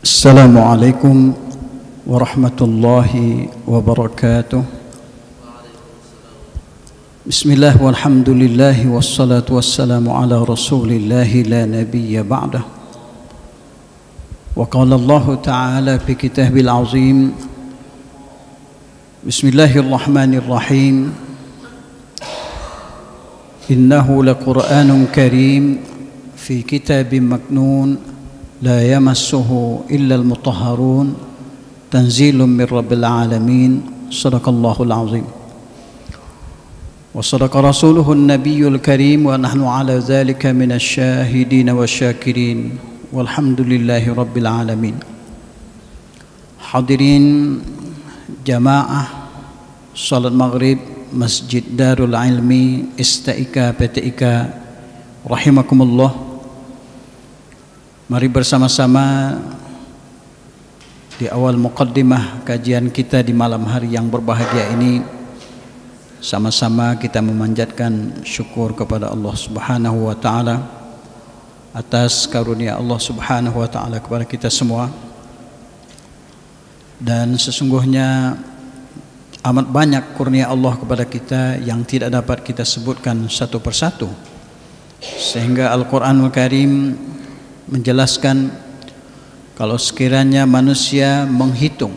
Assalamualaikum warahmatullahi wabarakatuh. Bismillah walhamdulillah wassalatu wassalamu ala rasulillahi la nabiyya ba'dah. Wa qala Allah ta'ala fi kitabil azim. Bismillahirrahmanirrahim. Innahu laqur'anun karim fi kitabim maknun لا يمسه إلا المطهرون تنزيل من رب العالمين صدق الله العظيم وصدق رسوله النبي الكريم ونحن على ذلك من الشاهدين والشاكرين والحمد لله رب العالمين. Hadirin jamaah salat maghrib Masjid Darul Ilmi Istaika PTIK rahimakumullah. Mari bersama-sama di awal muqaddimah kajian kita di malam hari yang berbahagia ini, sama-sama kita memanjatkan syukur kepada Allah Subhanahu wa taala atas karunia Allah Subhanahu wa taala kepada kita semua. Dan sesungguhnya amat banyak kurnia Allah kepada kita yang tidak dapat kita sebutkan satu persatu, sehingga Al-Qur'anul Karim menjelaskan kalau sekiranya manusia menghitung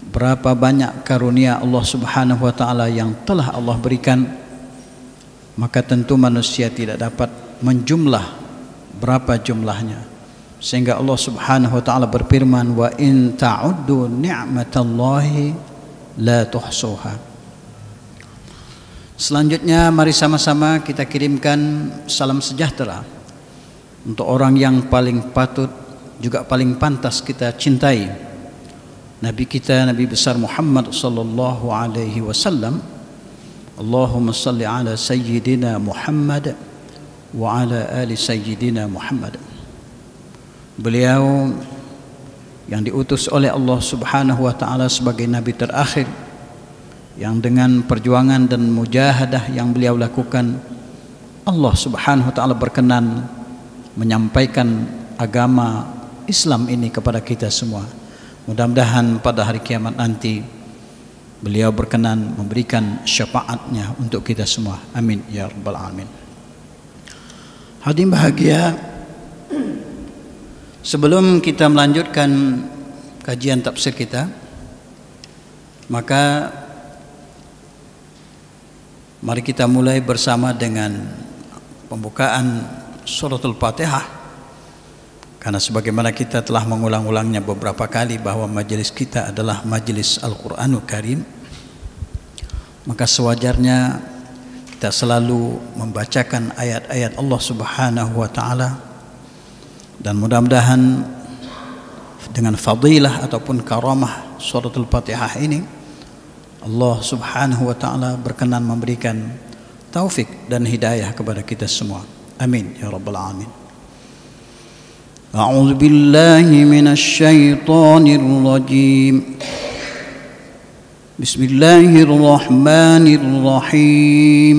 berapa banyak karunia Allah Subhanahu wa taala yang telah Allah berikan, maka tentu manusia tidak dapat menjumlah berapa jumlahnya, sehingga Allah Subhanahu wa taala berfirman, wa in ta'uddu ni'matallahi la tuhsuha. Selanjutnya mari sama-sama kita kirimkan salam sejahtera untuk orang yang paling patut juga paling pantas kita cintai, Nabi kita, Nabi besar Muhammad sallallahu alaihi wasallam. Allahumma salli ala sayyidina Muhammad wa ala ali sayyidina Muhammad. Beliau yang diutus oleh Allah Subhanahu wa taala sebagai nabi terakhir, yang dengan perjuangan dan mujahadah yang beliau lakukan, Allah Subhanahu wa taala berkenan menyampaikan agama Islam ini kepada kita semua. Mudah-mudahan pada hari kiamat nanti beliau berkenan memberikan syafaatnya untuk kita semua. Amin ya rabbal alamin. Hadirin bahagia, sebelum kita melanjutkan kajian tafsir kita, maka mari kita mulai bersama dengan pembukaan Suratul Fatihah, karena sebagaimana kita telah mengulang-ulangnya beberapa kali bahwa majelis kita adalah majelis Al-Qur'anul Karim, maka sewajarnya kita selalu membacakan ayat-ayat Allah Subhanahu wa taala, dan mudah-mudahan dengan fadilah ataupun karamah Suratul Fatihah ini Allah Subhanahu wa taala berkenan memberikan taufik dan hidayah kepada kita semua. Amin ya rabbal alamin. A'udzu billahi minasy syaithanir rajim. Bismillahirrahmanirrahim.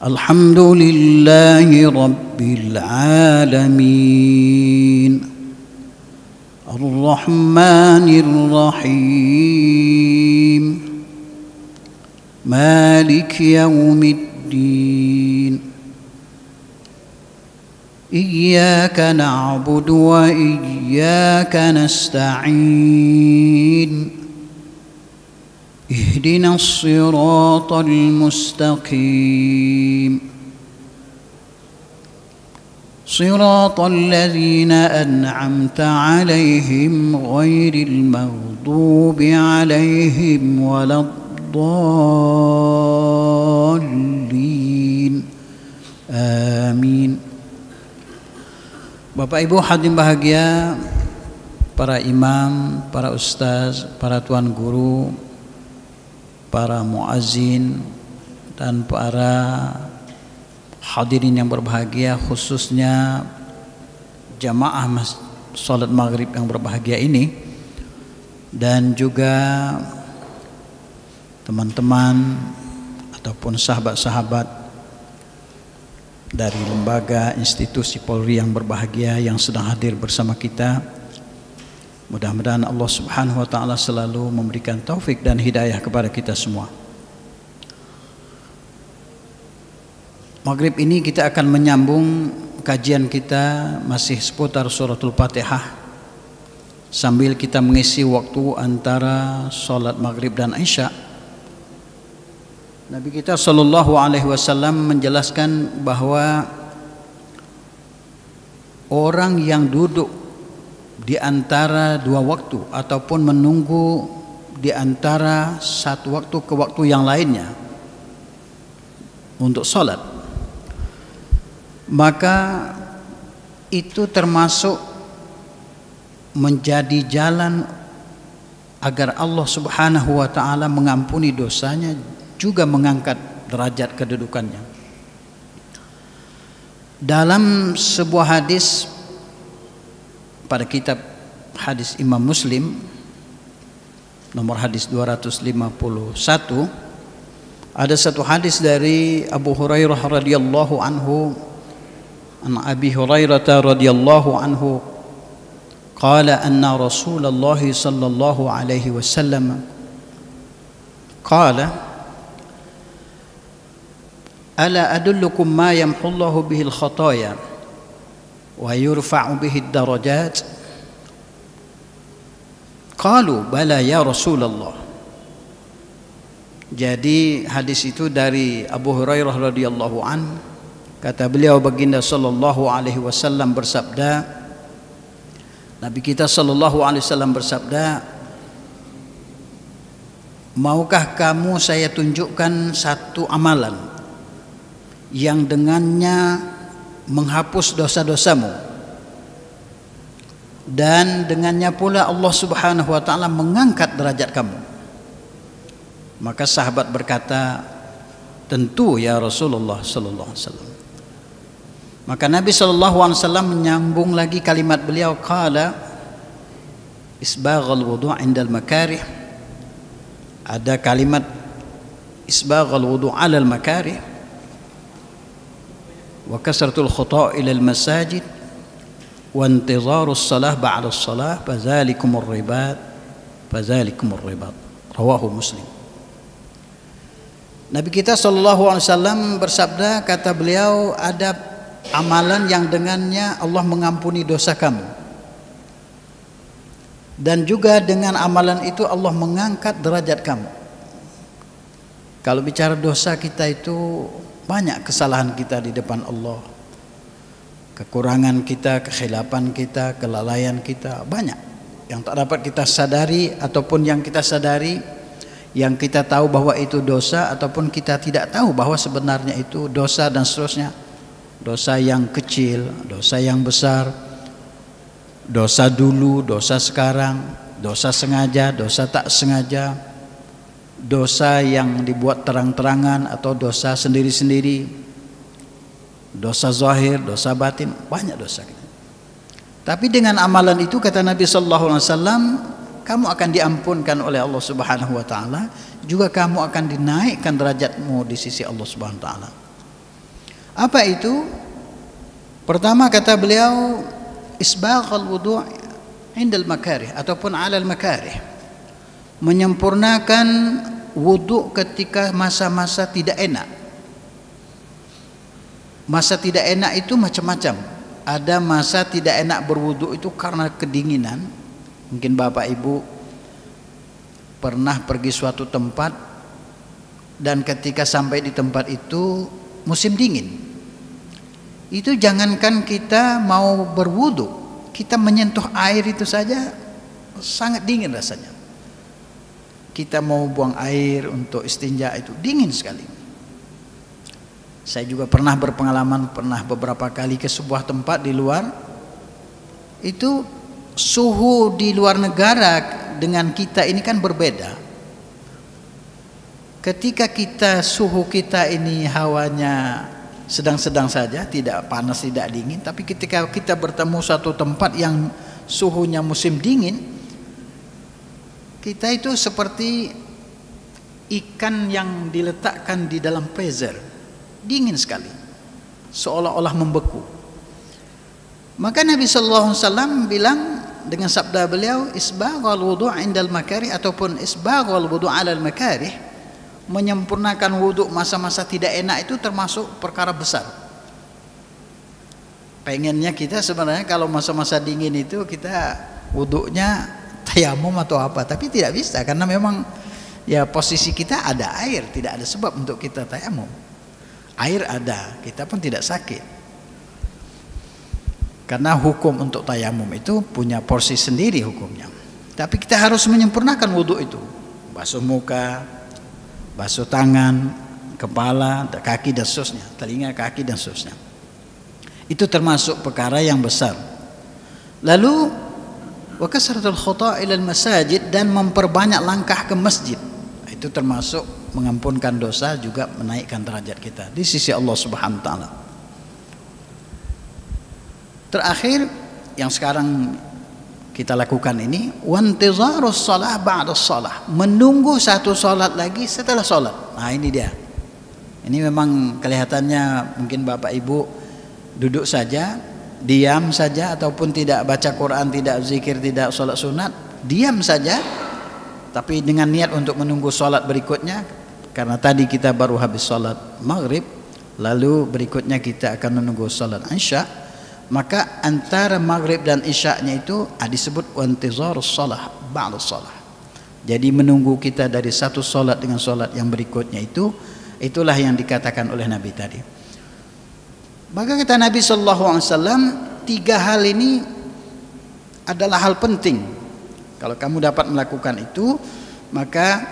Alhamdulillahi rabbil alamin. Ar-Rahmanir Rahim. Maliki yaumiddin. إياك نعبد وإياك نستعين اهدنا الصراط المستقيم صراط الذين أنعمت عليهم غير المغضوب عليهم ولا الضالين آمين. Bapak Ibu hadirin bahagia, para imam, para ustaz, para tuan guru, para muazzin, dan para hadirin yang berbahagia, khususnya jamaah salat maghrib yang berbahagia ini, dan juga teman-teman ataupun sahabat-sahabat dari lembaga institusi Polri yang berbahagia yang sedang hadir bersama kita. Mudah-mudahan Allah Subhanahu wa taala selalu memberikan taufik dan hidayah kepada kita semua. Maghrib ini kita akan menyambung kajian kita masih seputar suratul Fatihah sambil kita mengisi waktu antara sholat maghrib dan isya. Nabi kita sallallahu alaihi wasallam menjelaskan bahwa orang yang duduk di antara dua waktu ataupun menunggu di antara satu waktu ke waktu yang lainnya untuk sholat, maka itu termasuk menjadi jalan agar Allah Subhanahu wa taala mengampuni dosanya, juga mengangkat derajat kedudukannya. Dalam sebuah hadis pada kitab hadis Imam Muslim nomor hadis 251, ada satu hadis dari Abu Hurairah radhiyallahu anhu, an Abi Hurairah radhiyallahu anhu qala anna Rasulullah sallallahu alaihi wasallam qala ala adullukum ma yamhullahu bihil khataya wa yurfa'u bihid darajat qalu bala ya Rasulullah. Jadi hadis itu dari Abu Hurairah radhiyallahu an, kata beliau baginda sallallahu alaihi wasallam bersabda, Nabi kita sallallahu alaihi wasallam bersabda, maukah kamu saya tunjukkan satu amalan yang dengannya menghapus dosa-dosamu dan dengannya pula Allah Subhanahu wa taala mengangkat derajat kamu? Maka sahabat berkata, tentu ya Rasulullah sallallahu alaihi wasallam. Maka Nabi sallallahu alaihi wasallam menyambung lagi kalimat beliau, qala isbaghal wudu' indal makarih. Ada kalimat isbaghal wudu' 'alal makarih wa kasratul khata' ila al masajid wa intizarus salah ba'da salah fadzalikumur ribat rawahu Muslim. Nabi kita sallallahu alaihi wasallam bersabda, kata beliau, ada amalan yang dengannya Allah mengampuni dosa kamu, dan juga dengan amalan itu Allah mengangkat derajat kamu. Kalau bicara dosa, kita itu banyak kesalahan kita di depan Allah, kekurangan kita, kekhilapan kita, kelalaian kita, banyak yang tak dapat kita sadari, ataupun yang kita sadari, yang kita tahu bahwa itu dosa, ataupun kita tidak tahu bahwa sebenarnya itu dosa, dan seterusnya. Dosa yang kecil, dosa yang besar, dosa dulu, dosa sekarang, dosa sengaja, dosa tak sengaja, dosa yang dibuat terang-terangan atau dosa sendiri-sendiri, dosa zahir, dosa batin, banyak dosa kita. Tapi dengan amalan itu, kata Nabi sallallahu alaihi wasallam, kamu akan diampunkan oleh Allah Subhanahu wa taala, juga kamu akan dinaikkan derajatmu di sisi Allah Subhanahu wa taala. Apa itu? Pertama, kata beliau, isbaghal wudu' indal makarih ataupun 'alal makarih. Menyempurnakan wudu ketika masa-masa tidak enak. Masa tidak enak itu macam-macam. Ada masa tidak enak berwudu itu karena kedinginan. Mungkin Bapak Ibu pernah pergi suatu tempat, dan ketika sampai di tempat itu musim dingin. Itu jangankan kita mau berwudu, kita menyentuh air itu saja sangat dingin rasanya. Kita mau buang air untuk istinja itu dingin sekali. Saya juga pernah berpengalaman, pernah beberapa kali ke sebuah tempat di luar. Itu suhu di luar negara dengan kita ini kan berbeda. Ketika kita, suhu kita ini hawanya sedang-sedang saja, tidak panas tidak dingin, tapi ketika kita bertemu satu tempat yang suhunya musim dingin, kita itu seperti ikan yang diletakkan di dalam freezer, dingin sekali. seolah-olah membeku. Maka Nabi sallallahu alaihi wasallam bilang dengan sabda beliau, isbaghul wudu' indal makarih, ataupun isbaghul wudu' 'alal makarih, menyempurnakan wudu masa-masa tidak enak itu termasuk perkara besar. Pengennya kita sebenarnya kalau masa-masa dingin itu kita wudunya tayamum atau apa, tapi tidak bisa karena memang ya posisi kita ada air, tidak ada sebab untuk kita tayamum. Air ada, kita pun tidak sakit. Karena hukum untuk tayamum itu punya porsi sendiri hukumnya. Tapi kita harus menyempurnakan wudu itu. Basuh muka, basuh tangan, kepala, kaki dan seterusnya, telinga, kaki dan seterusnya. Itu termasuk perkara yang besar. Lalu wa kasratul khata' ilal masajid, dan memperbanyak langkah ke masjid. Itu termasuk mengampunkan dosa, juga menaikkan derajat kita di sisi Allah Subhanahu wa taala. Terakhir yang sekarang kita lakukan ini, wantizarus shalah ba'da shalah, menunggu satu salat lagi setelah salat. Nah, ini dia. Ini memang kelihatannya mungkin Bapak Ibu duduk saja, diam saja, ataupun tidak baca Quran, tidak zikir, tidak salat sunat, diam saja, tapi dengan niat untuk menunggu salat berikutnya. Karena tadi kita baru habis salat maghrib, lalu berikutnya kita akan menunggu salat isya. Maka antara maghrib dan isya'nya itu disebut wantizarus shalah ba'da shalah. Jadi menunggu kita dari satu salat dengan salat yang berikutnya itu, itulah yang dikatakan oleh Nabi tadi. Maka kata Nabi sallallahu alaihi wasallam, tiga hal ini adalah hal penting. Kalau kamu dapat melakukan itu, maka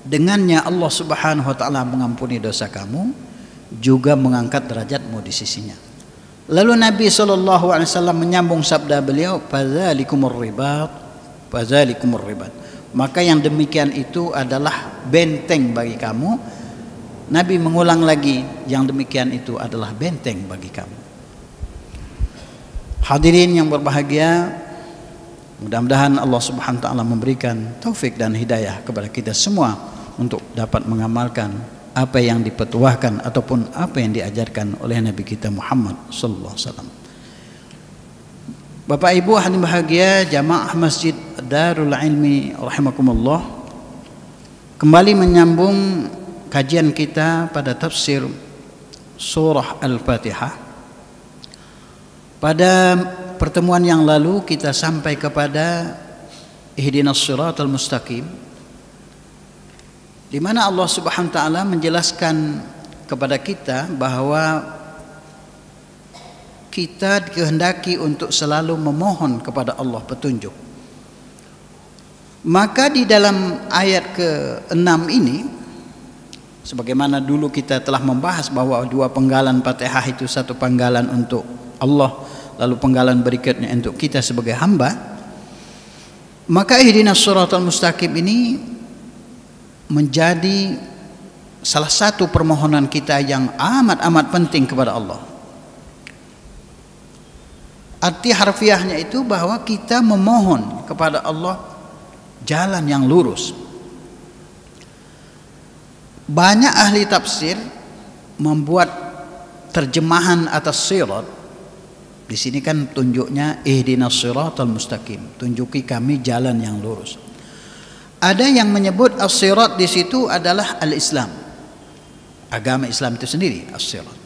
dengannya Allah Subhanahu wa taala mengampuni dosa kamu, juga mengangkat derajatmu di sisinya. Lalu Nabi sallallahu alaihi wasallam menyambung sabda beliau, fadzalikumur ribat, fadzalikumur ribat. Maka yang demikian itu adalah benteng bagi kamu. Nabi mengulang lagi, yang demikian itu adalah benteng bagi kamu. Hadirin yang berbahagia, mudah-mudahan Allah Subhanahu wa taala memberikan taufik dan hidayah kepada kita semua untuk dapat mengamalkan apa yang dipetuahkan ataupun apa yang diajarkan oleh Nabi kita Muhammad sallallahu alaihi wasallam. Bapak Ibu hadirin bahagia, jamaah Masjid Darul Ilmi rahimakumullah, kembali menyambung kajian kita pada tafsir surah Al-Fatihah. Pada pertemuan yang lalu kita sampai kepada ihdinas siratal mustaqim, di mana Allah Subhanahu wa taala menjelaskan kepada kita bahwa kita dikehendaki untuk selalu memohon kepada Allah petunjuk. Maka di dalam ayat ke-6 ini, sebagaimana dulu kita telah membahas bahwa dua penggalan Fatihah itu, satu penggalan untuk Allah, lalu penggalan berikutnya untuk kita sebagai hamba. Maka ihdinas siratal mustaqim ini menjadi salah satu permohonan kita yang amat-amat penting kepada Allah. Arti harfiahnya itu bahwa kita memohon kepada Allah jalan yang lurus. Banyak ahli tafsir membuat terjemahan atas sirat. Di sini kan tunjuknya ihdinas siratal mustaqim, tunjuki kami jalan yang lurus. Ada yang menyebut as-sirat di situ adalah al-Islam, agama Islam itu sendiri as-sirat.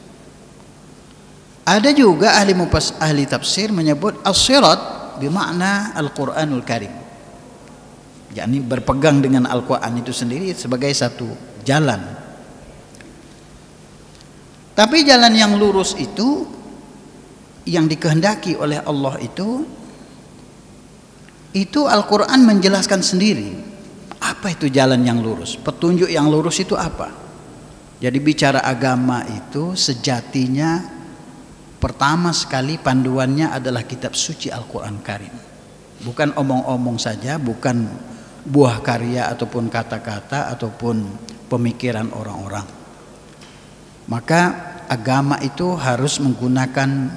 Ada juga ahli tafsir menyebut as-sirat bermakna Al-Quranul Karim, yakni berpegang dengan Al-Quran itu sendiri sebagai satu jalan. Tapi jalan yang lurus itu, yang dikehendaki oleh Allah itu Al-Quran menjelaskan sendiri. Apa itu jalan yang lurus? Petunjuk yang lurus itu apa? Jadi bicara agama itu sejatinya pertama sekali panduannya adalah kitab suci Al-Quran Karim. Bukan omong-omong saja, bukan buah karya ataupun kata-kata ataupun pemikiran orang-orang. Maka agama itu harus menggunakan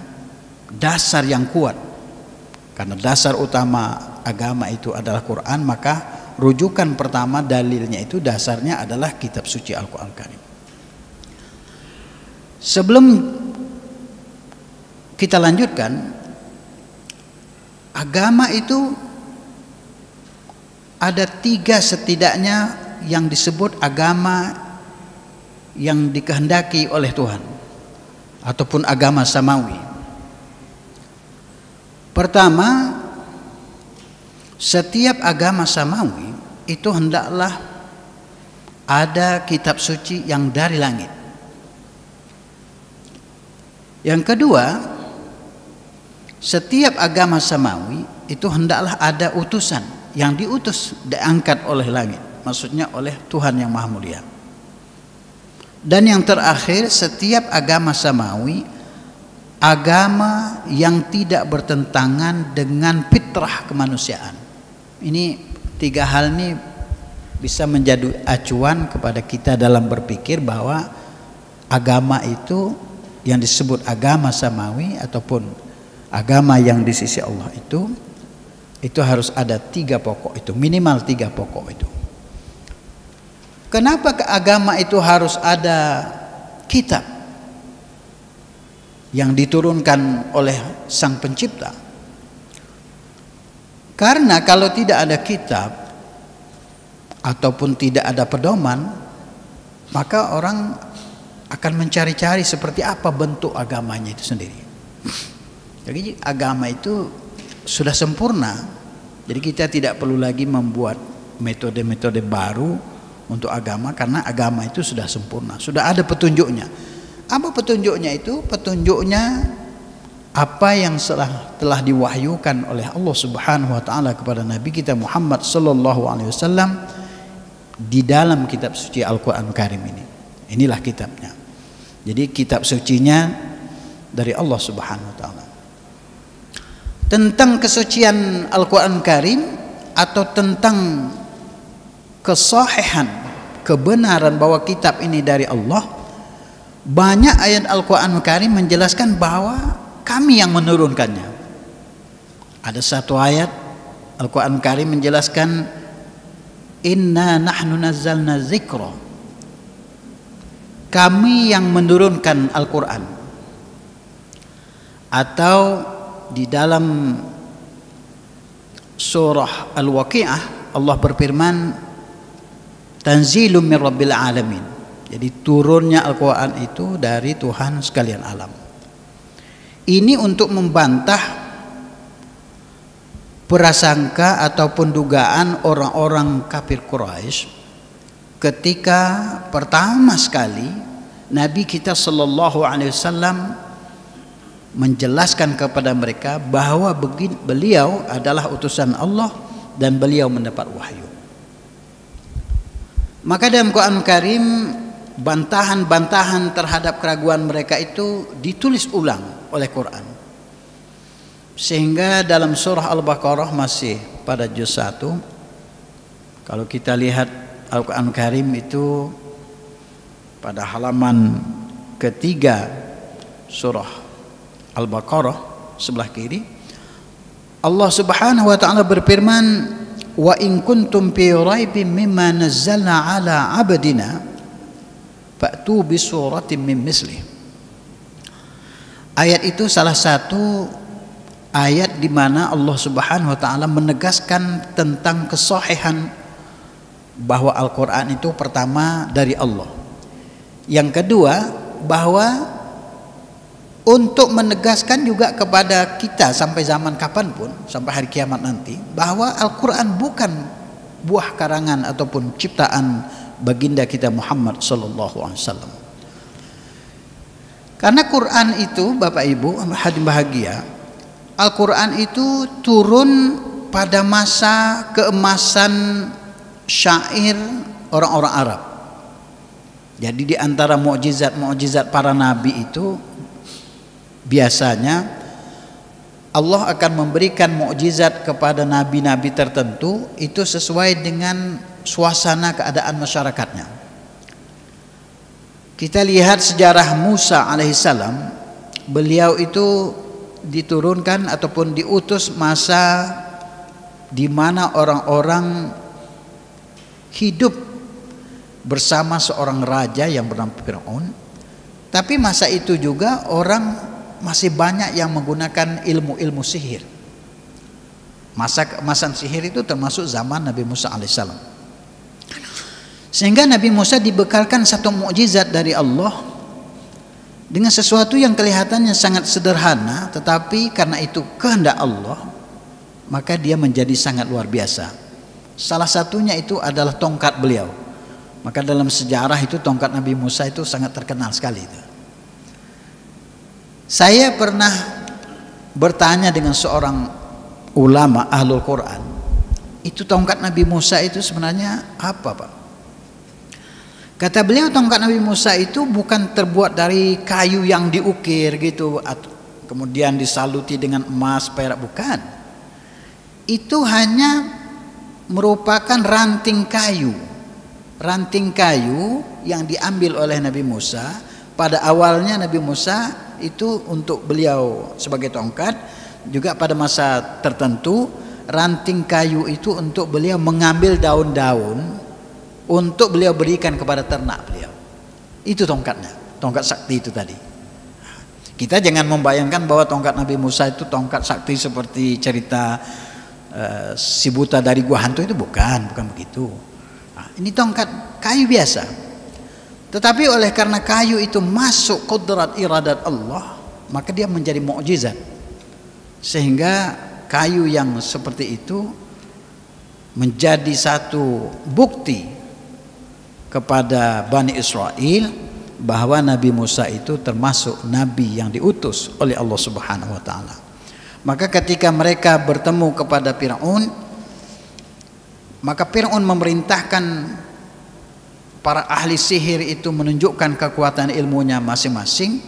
dasar yang kuat. Karena dasar utama agama itu adalah Quran, maka rujukan pertama dalilnya itu dasarnya adalah kitab suci Al-Quran Karim. Sebelum kita lanjutkan, agama itu ada 3 setidaknya yang disebut agama yang dikehendaki oleh Tuhan ataupun agama samawi. Pertama, setiap agama samawi itu hendaklah ada kitab suci yang dari langit. Yang kedua, setiap agama samawi itu hendaklah ada utusan yang diutus, diangkat oleh langit, maksudnya oleh Tuhan yang Maha Mulia. Dan yang terakhir, setiap agama samawi agama yang tidak bertentangan dengan fitrah kemanusiaan. Ini 3 hal ini bisa menjadi acuan kepada kita dalam berpikir bahwa agama itu yang disebut agama samawi ataupun agama yang di sisi Allah itu harus ada 3 pokok itu, minimal 3 pokok itu. Kenapa ke agama itu harus ada kitab yang diturunkan oleh Sang Pencipta? Karena kalau tidak ada kitab ataupun tidak ada pedoman, maka orang akan mencari-cari seperti apa bentuk agamanya itu sendiri. Jadi agama itu sudah sempurna. Jadi kita tidak perlu lagi membuat metode-metode baru untuk agama, karena agama itu sudah sempurna, sudah ada petunjuknya. Apa petunjuknya itu? Petunjuknya apa yang telah diwahyukan oleh Allah Subhanahu wa taala kepada Nabi kita Muhammad sallallahu alaihi wasallam di dalam kitab suci Al-Qur'an Karim ini. Inilah kitabnya. Jadi kitab sucinya dari Allah Subhanahu wa taala. Tentang kesucian Al-Qur'an Karim atau tentang kesahihan, kebenaran bahwa kitab ini dari Allah, banyak ayat Al-Qur'an Karim menjelaskan bahwa kami yang menurunkannya. Ada satu ayat Al-Qur'an Karim menjelaskan, inna nahnu nazzalna dzikra, kami yang menurunkan Al-Quran. Atau di dalam surah Al-Waqi'ah Allah berfirman, tanzilum min rabbil alamin. Jadi turunnya Al-Quran itu dari Tuhan sekalian alam. Ini untuk membantah prasangka ataupun dugaan orang-orang kafir Quraisy ketika pertama sekali Nabi kita sallallahu alaihi wasallam menjelaskan kepada mereka bahwa beliau adalah utusan Allah dan beliau mendapat wahyu. Maka dalam Quran Karim bantahan-bantahan terhadap keraguan mereka itu ditulis ulang oleh Quran. Sehingga dalam surah Al-Baqarah masih pada juz 1, kalau kita lihat Al-Quran Karim itu pada halaman ketiga surah Al-Baqarah sebelah kiri, Allah Subhanahu wa taala berfirman, wa in kuntum fi raibin mimma nazzalna ala abdina fa'tu bi suratin min mislih. Ayat itu salah satu ayat di mana Allah Subhanahu wa taala menegaskan tentang kesahihan bahwa Al-Qur'an itu pertama dari Allah. Yang kedua, bahwa untuk menegaskan juga kepada kita sampai zaman kapanpun, sampai hari kiamat nanti, bahwa Al-Quran bukan buah karangan ataupun ciptaan baginda kita Muhammad sallallahu alaihi wasallam. Karena Quran itu, Bapak Ibu hadirin bahagia, Al-Quran itu turun pada masa keemasan syair orang-orang Arab. Jadi di antara mukjizat-mukjizat para nabi itu, biasanya Allah akan memberikan mukjizat kepada nabi-nabi tertentu itu sesuai dengan suasana keadaan masyarakatnya. Kita lihat sejarah Musa alaihissalam, beliau itu diturunkan ataupun diutus masa di mana orang-orang hidup bersama seorang raja yang bernama Firaun. Tapi masa itu juga orang masih banyak yang menggunakan ilmu-ilmu sihir. Masa keemasan sihir itu termasuk zaman Nabi Musa alaihissalam. Sehingga Nabi Musa dibekalkan satu mukjizat dari Allah dengan sesuatu yang kelihatannya sangat sederhana, tetapi karena itu kehendak Allah, maka dia menjadi sangat luar biasa. Salah satunya itu adalah tongkat beliau. Maka dalam sejarah itu tongkat Nabi Musa itu sangat terkenal sekali itu. Saya pernah bertanya dengan seorang ulama ahlul Quran, itu tongkat Nabi Musa itu sebenarnya apa, Pak? Kata beliau, tongkat Nabi Musa itu bukan terbuat dari kayu yang diukir gitu, kemudian disaluti dengan emas, perak, bukan. Itu hanya merupakan ranting kayu yang diambil oleh Nabi Musa. Pada awalnya Nabi Musa itu untuk beliau sebagai tongkat, juga pada masa tertentu ranting kayu itu untuk beliau mengambil daun-daun untuk beliau berikan kepada ternak beliau. Itu tongkatnya, tongkat sakti itu tadi. Kita jangan membayangkan bahwa tongkat Nabi Musa itu tongkat sakti seperti cerita si buta dari gua hantu, itu bukan begitu. Ini tongkat kayu biasa, tetapi oleh karena kayu itu masuk qudrat iradat Allah, maka dia menjadi mukjizat. Sehingga kayu yang seperti itu menjadi satu bukti kepada Bani Israel bahwa Nabi Musa itu termasuk nabi yang diutus oleh Allah Subhanahu wa taala. Maka ketika mereka bertemu kepada Firaun, maka Firaun memerintahkan para ahli sihir itu menunjukkan kekuatan ilmunya masing-masing.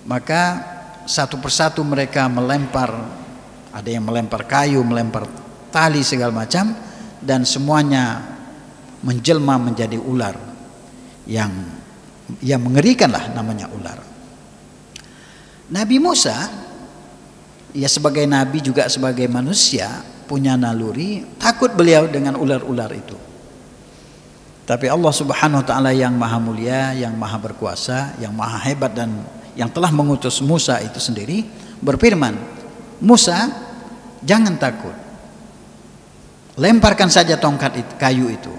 Maka satu persatu mereka melempar, ada yang melempar kayu, melempar tali segala macam, dan semuanya menjelma menjadi ular yang mengerikan lah, namanya ular. Nabi Musa, ya sebagai nabi juga sebagai manusia punya naluri, takut beliau dengan ular-ular itu. Tapi Allah Subhanahu wa taala yang maha mulia, yang maha berkuasa, yang maha hebat, dan yang telah mengutus Musa itu sendiri berfirman, Musa, jangan takut, lemparkan saja tongkat kayu itu.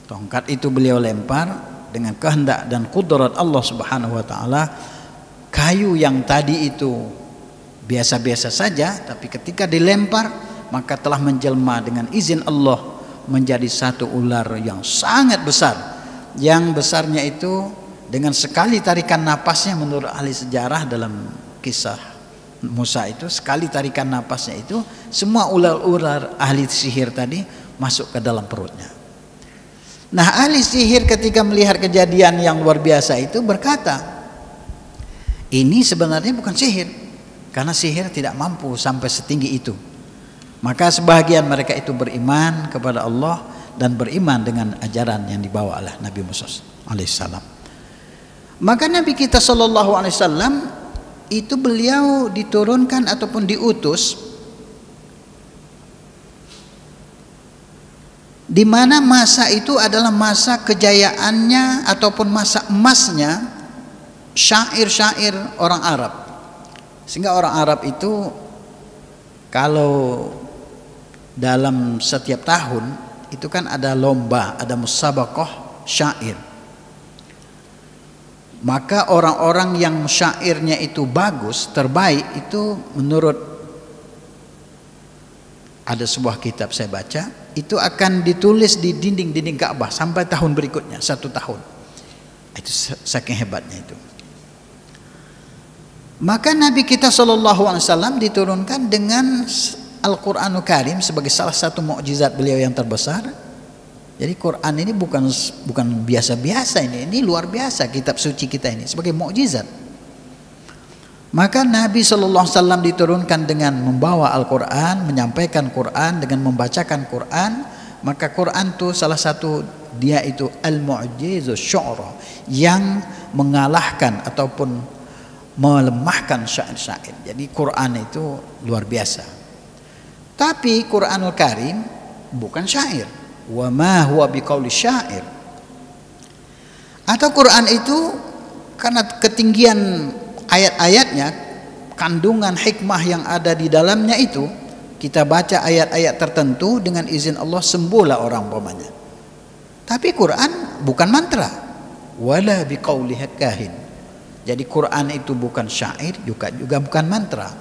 Tongkat itu beliau lempar dengan kehendak dan kudrat Allah Subhanahu wa taala. Kayu yang tadi itu biasa-biasa saja, tapi ketika dilempar maka telah menjelma dengan izin Allah menjadi satu ular yang sangat besar. Yang besarnya itu dengan sekali tarikan napasnya, menurut ahli sejarah dalam kisah Musa itu, sekali tarikan napasnya itu semua ular-ular ahli sihir tadi masuk ke dalam perutnya. Nah, ahli sihir ketika melihat kejadian yang luar biasa itu berkata, ini sebenarnya bukan sihir, karena sihir tidak mampu sampai setinggi itu. Maka sebahagian mereka itu beriman kepada Allah dan beriman dengan ajaran yang dibawa oleh Nabi Musa alaihissalam. Maka Nabi kita sallallahu alaihi wasallam itu beliau diturunkan ataupun diutus di mana masa itu adalah masa kejayaannya ataupun masa emasnya syair-syair orang Arab. Sehingga orang Arab itu kalau dalam setiap tahun itu kan ada lomba, ada musabaqah syair. Maka orang-orang yang syairnya itu bagus, terbaik, itu menurut ada sebuah kitab saya baca, itu akan ditulis di dinding-dinding Ka'bah sampai tahun berikutnya, 1 tahun. Itu saking hebatnya itu. Maka Nabi kita SAW diturunkan dengan Al-Quranul Karim sebagai salah satu mukjizat beliau yang terbesar. Jadi Quran ini bukan biasa-biasa, ini luar biasa kitab suci kita ini sebagai mukjizat. Maka Nabi SAW diturunkan dengan membawa Al-Quran, menyampaikan Quran, dengan membacakan Quran. Maka Quran itu salah satu, dia itu al-mu'jizus syu'ra, yang mengalahkan ataupun melemahkan syair-syair. Jadi Quran itu luar biasa. Tapi Quranul Karim bukan syair. Wa ma huwa biqauli syair. Atau Quran itu karena ketinggian ayat-ayatnya, kandungan hikmah yang ada di dalamnya itu, kita baca ayat-ayat tertentu dengan izin Allah sembuhlah orang umpamanya. Tapi Quran bukan mantra, wala biqauliha kahin. Jadi Quran itu bukan syair, juga bukan mantra,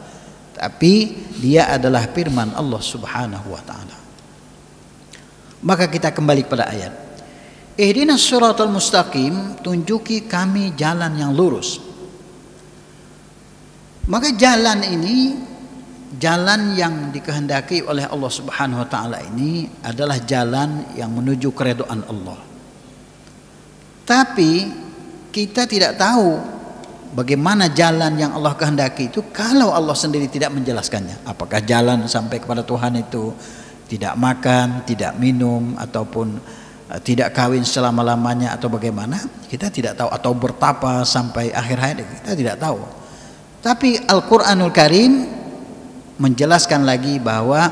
tapi dia adalah firman Allah Subhanahu wa taala. Maka kita kembali kepada ayat. Ihdinas siratal mustaqim, tunjuki kami jalan yang lurus. Maka jalan ini, jalan yang dikehendaki oleh Allah Subhanahu wa taala ini adalah jalan yang menuju keridhaan Allah. Tapi kita tidak tahu bagaimana jalan yang Allah kehendaki itu kalau Allah sendiri tidak menjelaskannya. Apakah jalan sampai kepada Tuhan itu tidak makan, tidak minum, ataupun tidak kawin selama-lamanya, atau bagaimana, kita tidak tahu, atau bertapa sampai akhir hayat, kita tidak tahu. Tapi Al-Quranul Karim menjelaskan lagi bahwa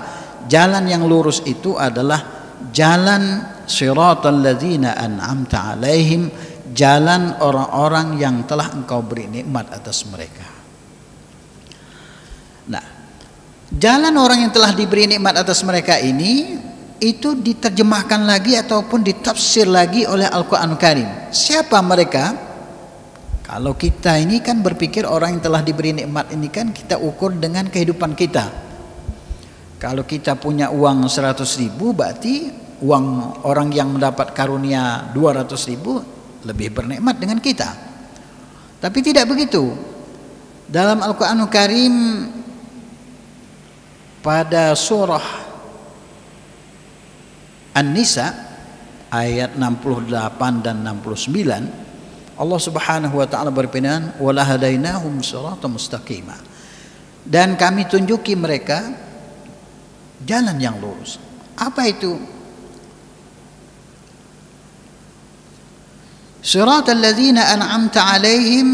jalan yang lurus itu adalah jalan siratal ladzina an'amta alaihim, jalan orang-orang yang telah engkau beri nikmat atas mereka. Nah, jalan orang yang telah diberi nikmat atas mereka ini itu diterjemahkan lagi ataupun ditafsir lagi oleh Al-Quranul Karim. Siapa mereka? Kalau kita ini kan berpikir orang yang telah diberi nikmat ini kan kita ukur dengan kehidupan kita. Kalau kita punya uang 100.000, berarti uang orang yang mendapat karunia 200.000 lebih bernikmat dengan kita. Tapi tidak begitu. Dalam Al-Quranul Karim pada surah An-Nisa ayat 68 dan 69, Allah Subhanahu wa taala berfirman, "Wa lahadainahum siratan mustaqima." Dan kami tunjuki mereka jalan yang lurus. Apa itu? Siratal ladzina an'amta 'alaihim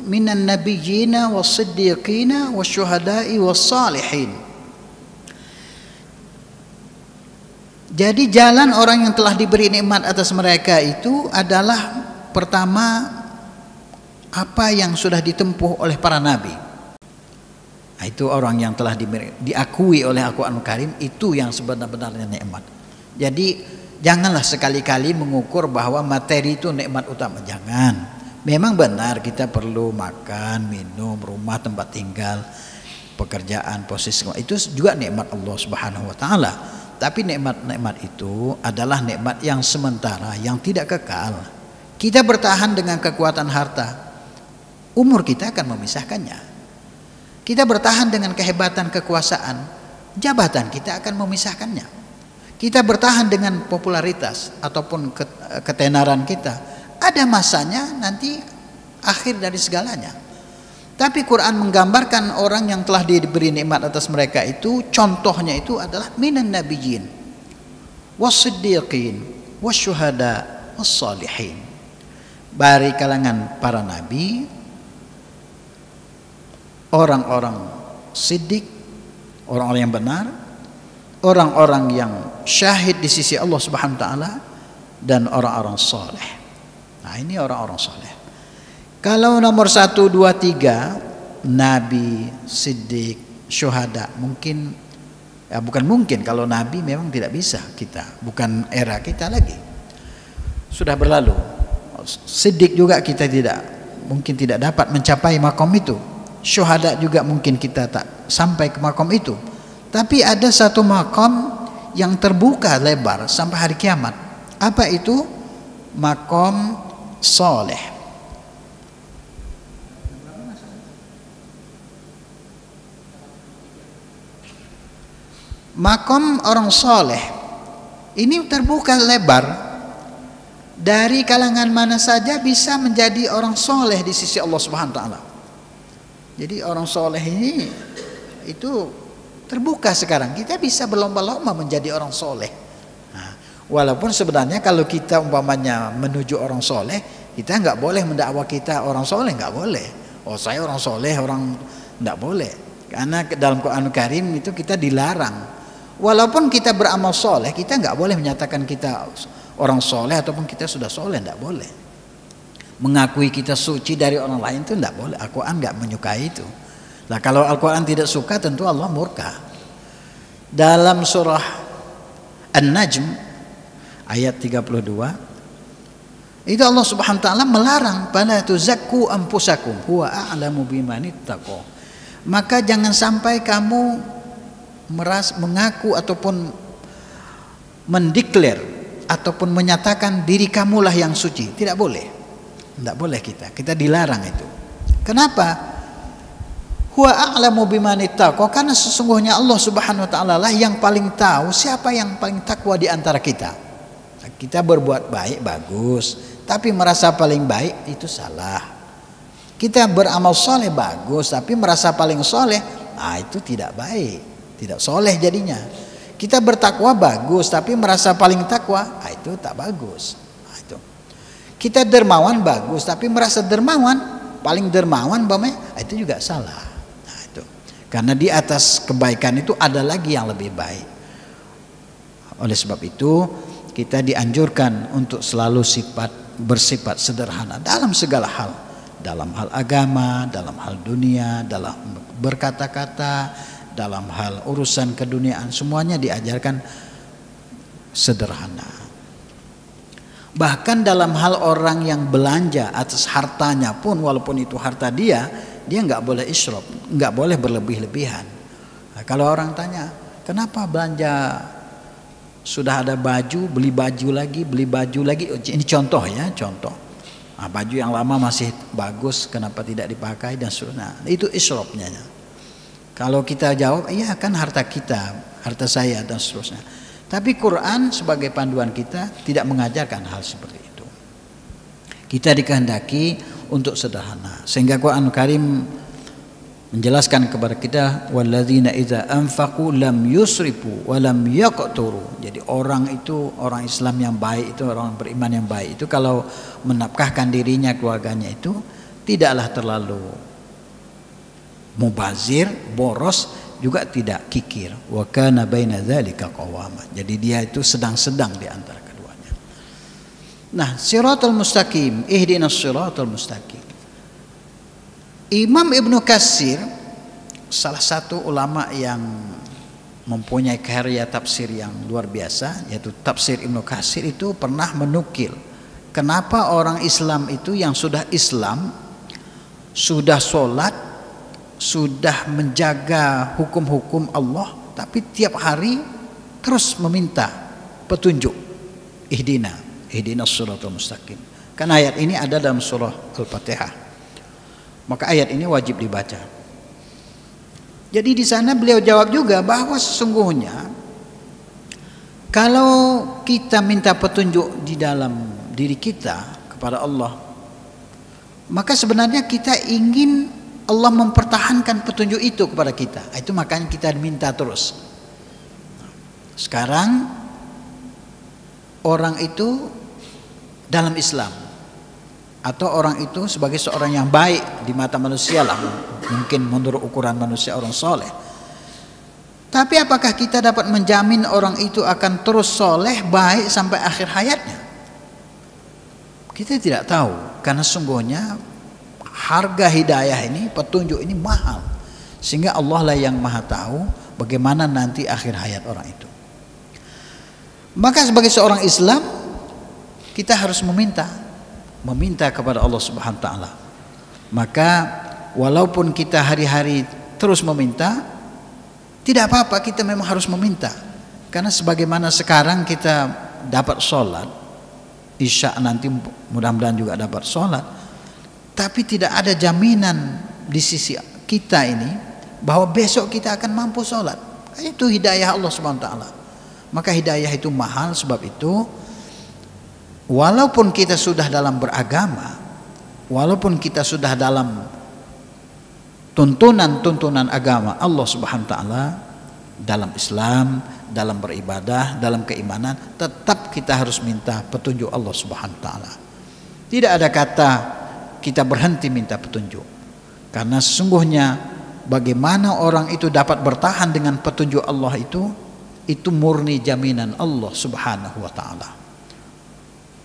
minan nabiyyina was-siddiqina wasyuhada'i was-salihin. Jadi jalan orang yang telah diberi nikmat atas mereka itu adalah pertama apa yang sudah ditempuh oleh para nabi. Nah, itu orang yang telah diakui oleh Al-Quranul Karim, itu yang sebenar-benarnya nikmat. Jadi janganlah sekali-kali mengukur bahwa materi itu nikmat utama. Jangan. Memang benar kita perlu makan, minum, rumah, tempat tinggal, pekerjaan, posisi, itu juga nikmat Allah Subhanahu wa taala. Tapi nikmat-nikmat itu adalah nikmat yang sementara, yang tidak kekal. Kita bertahan dengan kekuatan harta, umur kita akan memisahkannya. Kita bertahan dengan kehebatan kekuasaan, jabatan kita akan memisahkannya. Kita bertahan dengan popularitas ataupun ketenaran kita, ada masanya nanti akhir dari segalanya. Tapi Quran menggambarkan orang yang telah diberi nikmat atas mereka itu, contohnya itu adalah minan nabiyyin was-siddiqin wasyuhada was-salihin. Dari kalangan para nabi, orang-orang siddiq, orang-orang yang benar, orang-orang yang syahid di sisi Allah Subhanahu wa taala, dan orang-orang saleh. Nah, ini orang-orang saleh. Kalau nomor 1, 2, 3 nabi, siddiq, syuhada, mungkin ya bukan mungkin, kalau nabi memang tidak bisa kita, bukan era kita lagi, sudah berlalu. Siddiq juga kita mungkin tidak dapat mencapai makom itu. Syuhada juga mungkin kita tak sampai ke makom itu. Tapi ada satu makom yang terbuka lebar sampai hari kiamat. Apa itu? Makom soleh. Makom orang soleh ini terbuka lebar, dari kalangan mana saja bisa menjadi orang soleh di sisi Allah Subhanahu wa taala. Jadi orang soleh ini itu terbuka sekarang, kita bisa berlomba-lomba menjadi orang soleh. Nah, walaupun sebenarnya kalau kita umpamanya menuju orang soleh, kita nggak boleh mendakwa kita orang soleh, nggak boleh. Oh saya orang soleh, orang nggak boleh, karena dalam Quran Karim itu kita dilarang. Walaupun kita beramal soleh, kita nggak boleh menyatakan kita orang soleh ataupun kita sudah soleh, nggak boleh. mengakui kita suci dari orang lain itu tidak boleh. Al-Quran nggak menyukai itu. Nah, kalau Al-Quran tidak suka tentu Allah murka. Dalam surah An-Najm ayat 32 itu Allah Subhanahu wa taala melarang, "Fala tuzakku anfusakum huwa a'lamu bimanittaqo." Maka jangan sampai kamu mengaku ataupun mendeklar ataupun menyatakan diri kamulah yang suci. Tidak boleh. Tidak boleh kita dilarang itu. Kenapa? Huwa a'lamu bimanittaqo, karena sesungguhnya Allah Subhanahu wa taala lah yang paling tahu siapa yang paling takwa di antara kita. Kita berbuat baik bagus, tapi merasa paling baik itu salah. Kita beramal soleh bagus, tapi merasa paling soleh, itu tidak baik, tidak soleh jadinya. Kita bertakwa bagus, tapi merasa paling takwa, itu tak bagus. Itu. Kita dermawan bagus, tapi merasa dermawan, paling dermawan, itu juga salah. Itu. Karena di atas kebaikan itu ada lagi yang lebih baik. Oleh sebab itu, kita dianjurkan untuk selalu bersifat sederhana dalam segala hal, dalam hal agama, dalam hal dunia, dalam berkata-kata, dalam hal urusan keduniaan, semuanya diajarkan sederhana. Bahkan dalam hal orang yang belanja atas hartanya pun, walaupun itu harta dia nggak boleh israf, nggak boleh berlebih-lebihan. Nah, kalau orang tanya, kenapa belanja? Sudah ada baju, beli baju lagi. Ini contoh ya, contoh. Nah, baju yang lama masih bagus, kenapa tidak dipakai dan seterusnya. Itu israfnya. Kalau kita jawab, iya kan harta kita, harta saya dan seterusnya. Tapi Quran sebagai panduan kita tidak mengajarkan hal seperti itu. Kita dikehendaki untuk sederhana. Sehingga Quran Karim menjelaskan kepada kita, walladzina idza anfaqu lam yusrifu wa lam yaqturu. Jadi orang Islam yang baik itu, orang beriman yang baik itu kalau menafkahkan dirinya, keluarganya itu tidaklah terlalu mubazir, boros, juga tidak kikir. Wa kana baina dzalika qawama. Jadi dia itu sedang-sedang di antara keduanya. Nah, siratal mustaqim, ihdinas siratal mustaqim. Imam Ibnu Katsir, salah satu ulama yang mempunyai karya tafsir yang luar biasa, yaitu tafsir Ibnu Katsir, itu pernah menukil kenapa orang Islam itu yang sudah Islam, sudah sholat, sudah menjaga hukum-hukum Allah, tapi tiap hari terus meminta petunjuk. Ihdinas siratal mustaqim. Kan ayat ini ada dalam surah Al-Fatihah. Maka ayat ini wajib dibaca. Jadi di sana beliau jawab juga bahwa sesungguhnya kalau kita minta petunjuk di dalam diri kita kepada Allah, maka sebenarnya kita ingin Allah mempertahankan petunjuk itu kepada kita. Itu makanya kita minta terus. Sekarang orang itu dalam Islam, atau orang itu sebagai seorang yang baik di mata manusia lah, mungkin menurut ukuran manusia orang soleh. Tapi apakah kita dapat menjamin orang itu akan terus soleh baik sampai akhir hayatnya? Kita tidak tahu, karena sungguhnya harga hidayah ini, petunjuk ini mahal, sehingga Allah lah yang maha tahu bagaimana nanti akhir hayat orang itu. Maka sebagai seorang Islam kita harus meminta kepada Allah Subhanahu wa taala. Maka walaupun kita hari-hari terus meminta, tidak apa-apa, kita memang harus meminta. Karena sebagaimana sekarang kita dapat sholat Isya, nanti mudah-mudahan juga dapat sholat, tapi tidak ada jaminan di sisi kita ini bahwa besok kita akan mampu sholat. Itu hidayah Allah Subhanahu wa taala. Maka hidayah itu mahal, sebab itu walaupun kita sudah dalam beragama, walaupun kita sudah dalam tuntunan agama Allah Subhanahu wa taala, dalam Islam, dalam beribadah, dalam keimanan, tetap kita harus minta petunjuk Allah Subhanahu wa taala. Tidak ada kata kita berhenti minta petunjuk. Karena sesungguhnya bagaimana orang itu dapat bertahan dengan petunjuk Allah itu murni jaminan Allah Subhanahu wa taala.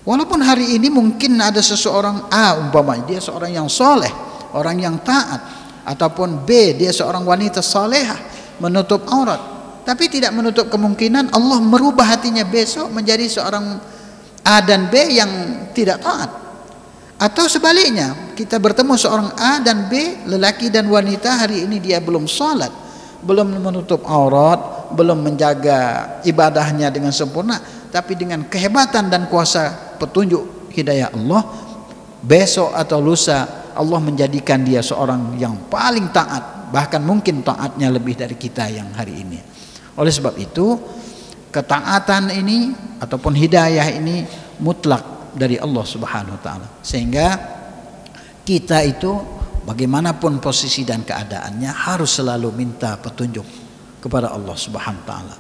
Walaupun hari ini mungkin ada seseorang A, umpamanya dia seorang yang soleh, orang yang taat, ataupun B, dia seorang wanita salehah, menutup aurat, tapi tidak menutup kemungkinan Allah merubah hatinya besok menjadi seorang A dan B yang tidak taat. Atau sebaliknya, kita bertemu seorang A dan B, lelaki dan wanita, hari ini dia belum salat, belum menutup aurat, belum menjaga ibadahnya dengan sempurna, tapi dengan kehebatan dan kuasa petunjuk hidayah Allah, besok atau lusa Allah menjadikan dia seorang yang paling taat, bahkan mungkin taatnya lebih dari kita yang hari ini. Oleh sebab itu, ketaatan ini ataupun hidayah ini mutlak dari Allah Subhanahu wa taala. Sehingga kita itu bagaimanapun posisi dan keadaannya harus selalu minta petunjuk kepada Allah Subhanahu wa taala.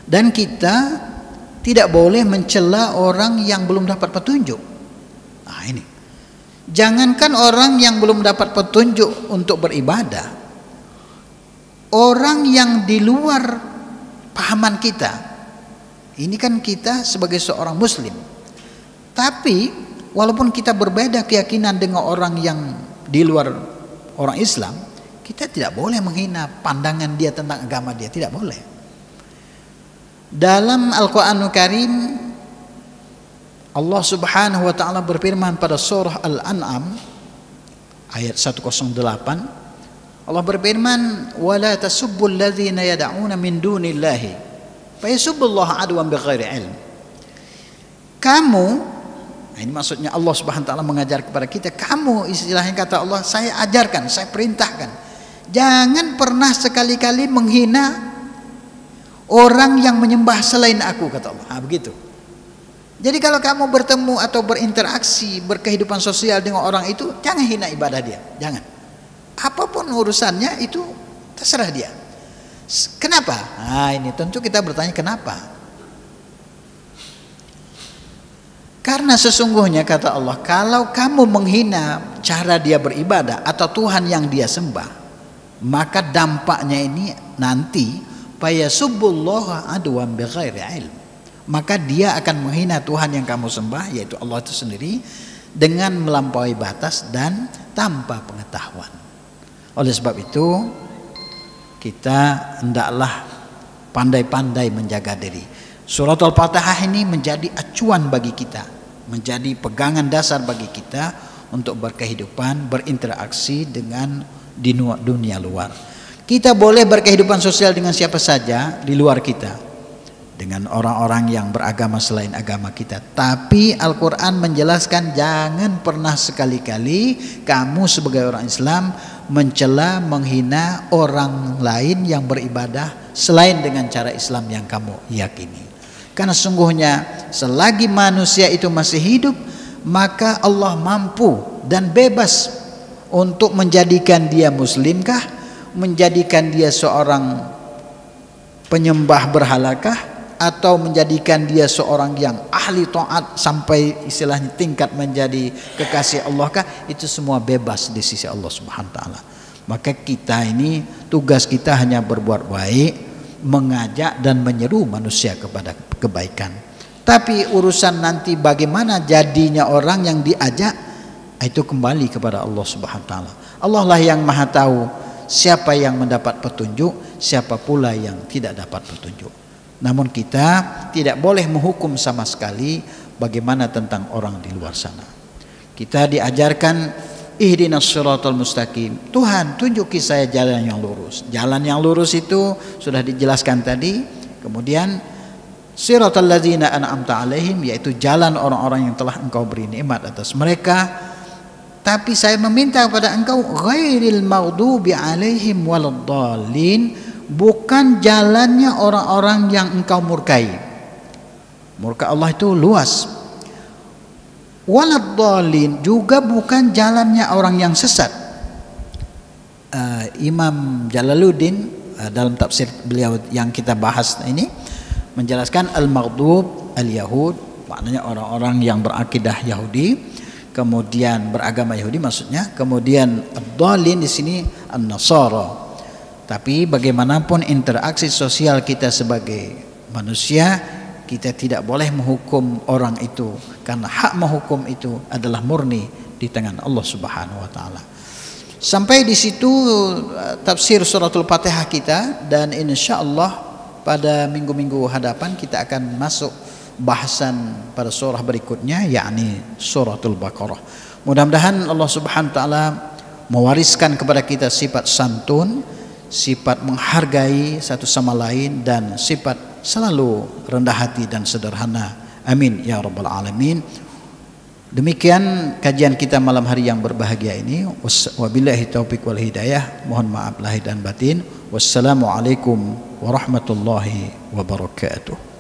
Dan kita tidak boleh mencela orang yang belum dapat petunjuk. Nah, ini. Jangankan orang yang belum dapat petunjuk untuk beribadah, orang yang di luar pahaman kita. Ini kan kita sebagai seorang muslim. Tapi walaupun kita berbeda keyakinan dengan orang yang di luar orang Islam, kita tidak boleh menghina pandangan dia tentang agama dia, tidak boleh. Dalam Al-Qur'anul Karim, Allah Subhanahu wa taala berfirman pada surah Al-An'am ayat 108, Allah berfirman, "Wala tasubbul ladzina yad'una min dunillahi fayasubbullaha adwan bighairi ilm." Kamu, nah ini maksudnya Allah Subhanahu wa taala mengajar kepada kita, kamu, istilahnya kata Allah, saya ajarkan, saya perintahkan, jangan pernah sekali-kali menghina orang yang menyembah selain aku, kata Allah. Nah, begitu. Jadi kalau kamu bertemu atau berinteraksi, berkehidupan sosial dengan orang itu, jangan hina ibadah dia, jangan. Apapun urusannya itu terserah dia. Kenapa? Nah, ini tentu kita bertanya kenapa? Karena sesungguhnya kata Allah, kalau kamu menghina cara dia beribadah atau Tuhan yang dia sembah, maka dampaknya ini nanti fayasubbullaha adwan bighairi ilm. Maka dia akan menghina Tuhan yang kamu sembah, yaitu Allah itu sendiri, dengan melampaui batas dan tanpa pengetahuan. Oleh sebab itu, kita hendaklah pandai-pandai menjaga diri. Surat Al-Fatihah ini menjadi acuan bagi kita, menjadi pegangan dasar bagi kita untuk berkehidupan, berinteraksi dengan di dunia luar. Kita boleh berkehidupan sosial dengan siapa saja di luar kita, dengan orang-orang yang beragama selain agama kita. Tapi Al-Quran menjelaskan jangan pernah sekali-kali kamu sebagai orang Islam mencela, menghina orang lain yang beribadah selain dengan cara Islam yang kamu yakini. Karena sungguhnya selagi manusia itu masih hidup, maka Allah mampu dan bebas untuk menjadikan dia muslimkah, menjadikan dia seorang penyembah berhalakah, atau menjadikan dia seorang yang ahli taat sampai istilahnya tingkat menjadi kekasih Allah kah, itu semua bebas di sisi Allah Subhanahu wa taala. Maka kita ini tugas kita hanya berbuat baik, mengajak dan menyeru manusia kepada kebaikan. Tapi urusan nanti bagaimana jadinya orang yang diajak, itu kembali kepada Allah Subhanahu wa taala. Allah lah yang Maha tahu siapa yang mendapat petunjuk, siapa pula yang tidak dapat petunjuk. Namun kita tidak boleh menghukum sama sekali bagaimana tentang orang di luar sana. Kita diajarkan ihdinas siratal mustaqim. Tuhan, tunjuki saya jalan yang lurus. Jalan yang lurus itu sudah dijelaskan tadi. Kemudian siratal ladzina an'amta alaihim, yaitu jalan orang-orang yang telah Engkau beri nikmat atas mereka. Tapi saya meminta kepada Engkau ghairil maghdubi alaihim waladdallin, bukan jalannya orang-orang yang Engkau murkai. Murka Allah itu luas. Waladdallin juga bukan jalannya orang yang sesat. Imam Jalaluddin dalam tafsir beliau yang kita bahas ini menjelaskan al-maghdub al-yahud, maknanya orang-orang yang berakidah Yahudi, kemudian beragama Yahudi maksudnya, kemudian ad-dallin di sini an-nasara. Tapi bagaimanapun interaksi sosial kita sebagai manusia, kita tidak boleh menghukum orang itu, karena hak menghukum itu adalah murni di tangan Allah Subhanahu wa taala. Sampai di situ tafsir suratul Fatihah kita, dan insyaallah pada minggu-minggu hadapan kita akan masuk bahasan pada surah berikutnya, yakni suratul Baqarah. Mudah-mudahan Allah Subhanahu wa taala mewariskan kepada kita sifat santun, sifat menghargai satu sama lain, dan sifat selalu rendah hati dan sederhana. Amin ya rabbal alamin. Demikian kajian kita malam hari yang berbahagia ini. Wabillahi taufiq wal hidayah. Mohon maaf lahir dan batin. Wassalamualaikum warahmatullahi wabarakatuh.